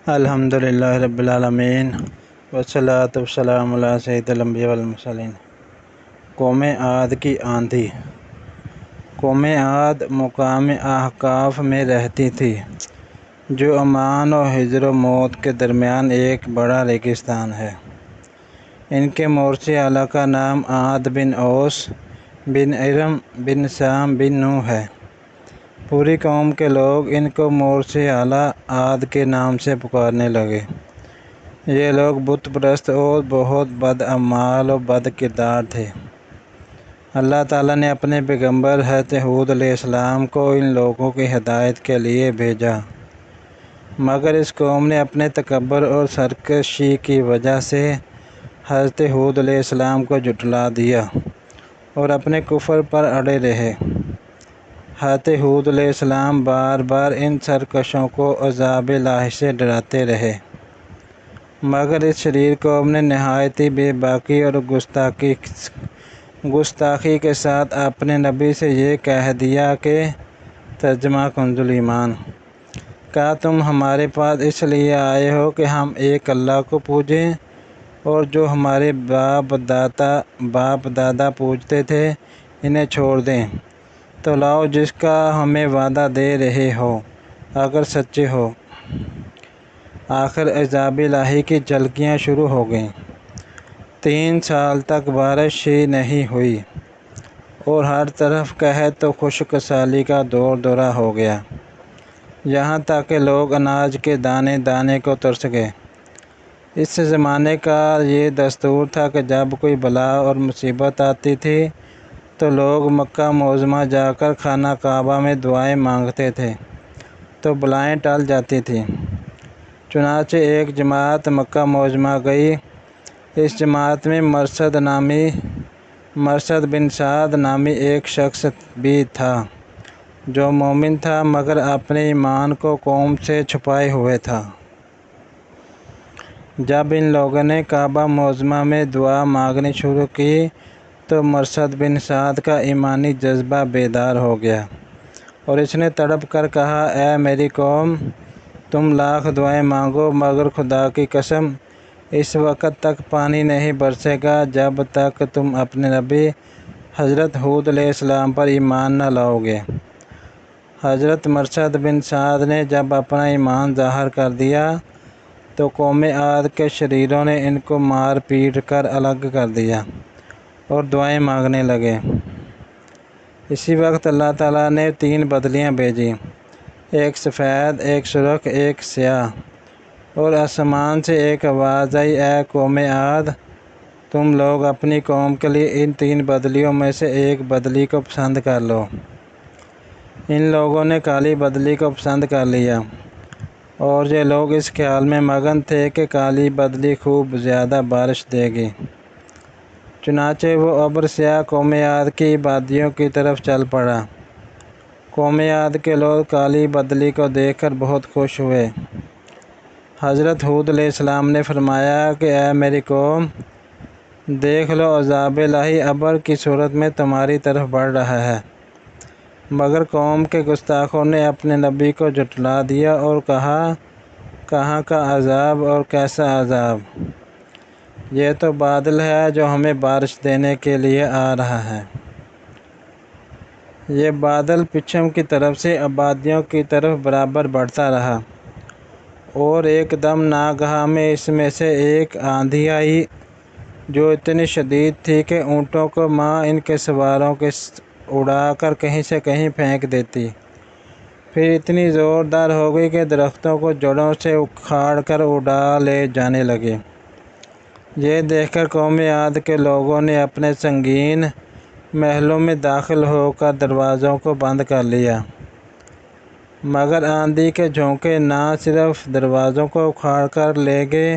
الحمدللہ رب العالمین والصلاۃ والسلام علی سید الانبیاء والمرسلین۔ قوم عاد کی آندھی۔ قوم عاد مقام احقاف میں رہتی تھی، جو عمان اور ہجر و موت کے درمیان ایک بڑا ریگستان ہے۔ ان کے مورث اعلیٰ کا نام عاد بن اوس بن ارم بن سام بن نوح ہے۔ پوری قوم کے لوگ ان کو مورث اعلیٰ عاد کے نام سے پکارنے لگے۔ یہ لوگ بت پرست اور بہت بد اعمال و بد کردار تھے۔ اللہ تعالیٰ نے اپنے پیغمبر حضرت ہود علیہ السلام کو ان لوگوں کی ہدایت کے لیے بھیجا، مگر اس قوم نے اپنے تکبر اور سرکشی کی وجہ سے حضرت ہود علیہ السلام کو جھٹلا دیا اور اپنے کفر پر اڑے رہے۔ حضرت ہود علیہ السلام بار بار ان سرکشوں کو عذاب الہی سے ڈراتے رہے، مگر اس شریر قوم نے نہایت ہی بے باکی اور گستاخی کے ساتھ اپنے نبی سے یہ کہہ دیا کہ ترجمہ کنز ایمان، کیا تم ہمارے پاس اس لیے آئے ہو کہ ہم ایک اللہ کو پوجیں اور جو ہمارے باپ دادا پوجتے تھے انہیں چھوڑ دیں؟ تو لاؤ جس کا ہمیں وعدہ دے رہے ہو اگر سچے ہو۔ آخر عذاب الہی کی جھلکیاں شروع ہو گئیں۔ 3 سال تک بارش ہی نہیں ہوئی اور ہر طرف قحط و خشک سالی کا دور دورہ ہو گیا، یہاں تک کہ لوگ اناج کے دانے دانے کو ترس گئے۔ اس زمانے کا یہ دستور تھا کہ جب کوئی بلا اور مصیبت آتی تھی تو لوگ مکہ معظمہ جا کر خانہ کعبہ میں دعائیں مانگتے تھے تو بلائیں ٹل جاتی تھیں۔ چنانچہ ایک جماعت مکہ معظمہ گئی۔ اس جماعت میں مرثد بن سعد نامی ایک شخص بھی تھا، جو مومن تھا مگر اپنے ایمان کو قوم سے چھپائے ہوئے تھا۔ جب ان لوگوں نے کعبہ معظمہ میں دعا مانگنی شروع کی تو مرثد بن سعد کا ایمانی جذبہ بیدار ہو گیا اور اس نے تڑپ کر کہا، اے میری قوم، تم لاکھ دعائیں مانگو مگر خدا کی قسم اس وقت تک پانی نہیں برسے گا جب تک تم اپنے نبی حضرت ہود علیہ السلام پر ایمان نہ لاؤ گے۔ حضرت مرثد بن سعد نے جب اپنا ایمان ظاہر کر دیا تو قوم عاد کے شریروں نے ان کو مار پیٹ کر الگ کر دیا اور دعائیں مانگنے لگے۔ اسی وقت اللہ تعالیٰ نے 3 بدلیاں بھیجیں، ایک سفید، ایک سرخ، ایک سیاہ، اور آسمان سے ایک آواز آئی، اے قوم عاد، تم لوگ اپنی قوم کے لیے ان 3 بدلیوں میں سے ایک بدلی کو پسند کر لو۔ ان لوگوں نے کالی بدلی کو پسند کر لیا اور یہ لوگ اس خیال میں مگن تھے کہ کالی بدلی خوب زیادہ بارش دے گی۔ چنانچہ وہ ابر سیاہ قوم عاد کی آبادیوں کی طرف چل پڑا۔ قوم عاد کے لوگ کالی بدلی کو دیکھ کر بہت خوش ہوئے۔ حضرت ہود علیہ السلام نے فرمایا کہ اے میری قوم، دیکھ لو عذاب الہی ابر کی صورت میں تمہاری طرف بڑھ رہا ہے، مگر قوم کے گستاخوں نے اپنے نبی کو جھٹلا دیا اور کہا، کہاں کا عذاب اور کیسا عذاب؟ یہ تو بادل ہے جو ہمیں بارش دینے کے لیے آ رہا ہے۔ یہ بادل پچھم کی طرف سے آبادیوں کی طرف برابر بڑھتا رہا اور ایک دم ناگہاں میں اس میں سے ایک آندھی آئی جو اتنی شدید تھی کہ اونٹوں کو ماں ان کے سواروں کے اڑا کر کہیں سے کہیں پھینک دیتی، پھر اتنی زوردار ہو گئی کہ درختوں کو جڑوں سے اکھاڑ کر اڑا لے جانے لگی۔ یہ دیکھ کر قوم عاد کے لوگوں نے اپنے سنگین محلوں میں داخل ہو کر دروازوں کو بند کر لیا، مگر آندھی کے جھونکے نہ صرف دروازوں کو اکھاڑ کر لے گئے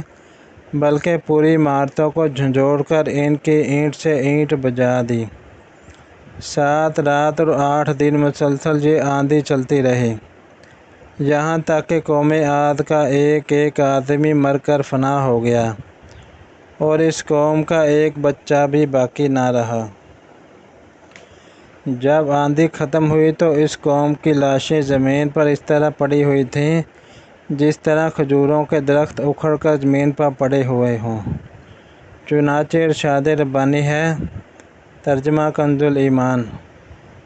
بلکہ پوری عمارتوں کو جھنجھوڑ کر ان کی اینٹ سے اینٹ بجا دی۔ 7 رات اور 8 دن مسلسل یہ آندھی چلتی رہی، یہاں تک کہ قوم عاد کا ایک ایک آدمی مر کر فنا ہو گیا اور اس قوم کا ایک بچہ بھی باقی نہ رہا۔ جب آندھی ختم ہوئی تو اس قوم کی لاشیں زمین پر اس طرح پڑی ہوئی تھیں جس طرح کھجوروں کے درخت اکھڑ کر زمین پر پڑے ہوئے ہوں۔ چنانچہ ارشاد ربانی ہے۔ ترجمہ کنز الایمان۔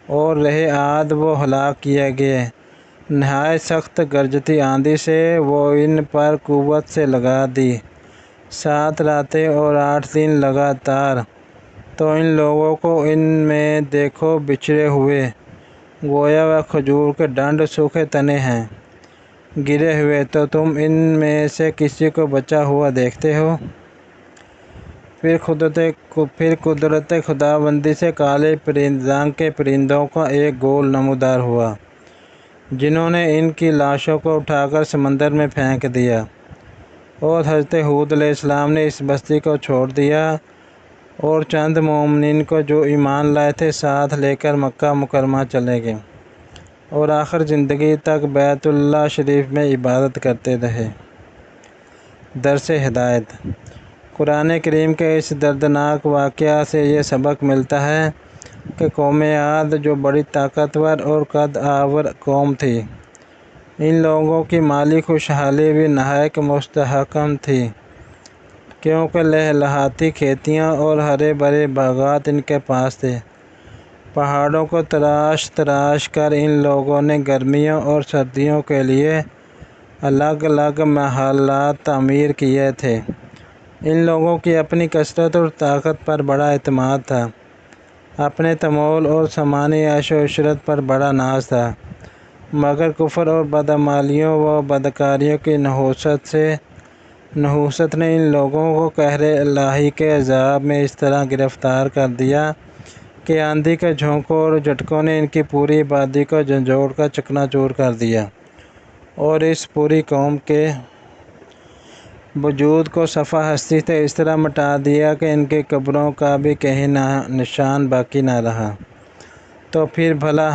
اور رہے عاد وہ ہلاک کیے گئے، نہایت سخت گرجتی آندھی سے وہ ان پر قوت سے لگا دی، 7 راتیں اور 8 دن لگاتار۔ تو ان لوگوں کو ان میں دیکھو بچھڑے ہوئے، گویا وہ کھجور کے ڈنڈ سوکھے تنے ہیں، گرے ہوئے، تو تم ان میں سے کسی کو بچا ہوا دیکھتے ہو؟ پھر قدرت خداوندی سے کالے رنگ کے پرندوں کا ایک گول نمودار ہوا، جنہوں نے ان کی لاشوں کو اٹھا کر سمندر میں پھینک دیا، اور حضرت ہود علیہ السلام نے اس بستی کو چھوڑ دیا اور چند مومنین کو جو ایمان لائے تھے ساتھ لے کر مکہ مکرمہ چلے گئے، اور آخر زندگی تک بیت اللہ شریف میں عبادت کرتے رہے۔ درس ہدایت۔ قرآن کریم کے اس دردناک واقعہ سے یہ سبق ملتا ہے کہ قوم عاد جو بڑی طاقتور اور قد آور قوم تھی، ان لوگوں کی مالی خوشحالی بھی نہایت مستحکم تھی، کیونکہ لہلہاتی کھیتیاں اور ہرے بھرے باغات ان کے پاس تھے۔ پہاڑوں کو تراش تراش کر ان لوگوں نے گرمیوں اور سردیوں کے لیے الگ الگ محلات تعمیر کیے تھے۔ ان لوگوں کی اپنی کثرت اور طاقت پر بڑا اعتماد تھا، اپنے تمول اور سامانی عیش و عشرت پر بڑا ناز تھا، مگر کفر اور بدعمالیوں و بدکاریوں کی نحوست نے ان لوگوں کو قہر الہی کے عذاب میں اس طرح گرفتار کر دیا کہ آندھی کے جھونکوں اور جھٹکوں نے ان کی پوری آبادی کو جھنجھوڑ کر چکنا چور کر دیا، اور اس پوری قوم کے وجود کو صفحہ ہستی سے اس طرح مٹا دیا کہ ان کی قبروں کا بھی کہیں نشان باقی نہ رہا۔ تو پھر بھلا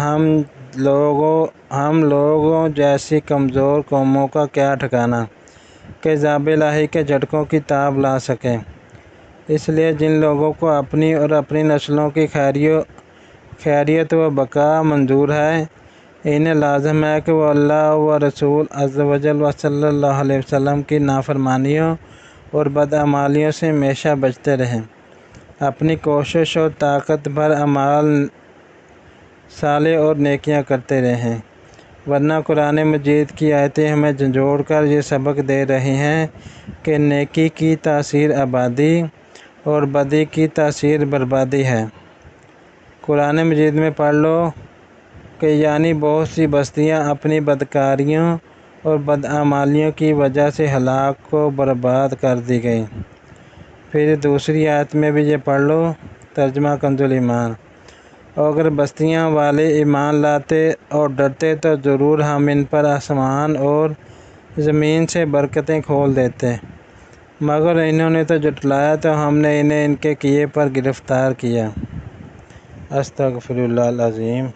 ہم لوگوں جیسی کمزور قوموں کا کیا ٹھکانہ کہ عذاب الہی کے جھٹکوں کی تاب لا سکیں؟ اس لیے جن لوگوں کو اپنی اور اپنی نسلوں کی خیریت و بقا منظور ہے، انہیں لازم ہے کہ وہ اللہ و رسول عز و جل و صلی اللہ علیہ وسلم کی نافرمانیوں اور بدعمالیوں سے ہمیشہ بچتے رہیں، اپنی کوشش اور طاقت بھر اعمال صالح اور نیکیاں کرتے رہیں، ورنہ قرآن مجید کی آیتیں ہمیں جھنجھوڑ کر یہ سبق دے رہی ہیں کہ نیکی کی تاثیر آبادی اور بدی کی تاثیر بربادی ہے۔ قرآن مجید میں پڑھ لو کہ یعنی بہت سی بستیاں اپنی بدکاریوں اور بدعمالیوں کی وجہ سے ہلاک و برباد کر دی گئیں۔ پھر دوسری آیت میں بھی یہ پڑھ لو، ترجمہ کنز الایمان۔ اور اگر بستیاں والے ایمان لاتے اور ڈرتے تو ضرور ہم ان پر آسمان اور زمین سے برکتیں کھول دیتے، مگر انہوں نے تو جھٹلایا تو ہم نے انہیں ان کے کیے پر گرفتار کیا۔ استغفر اللہ العظیم۔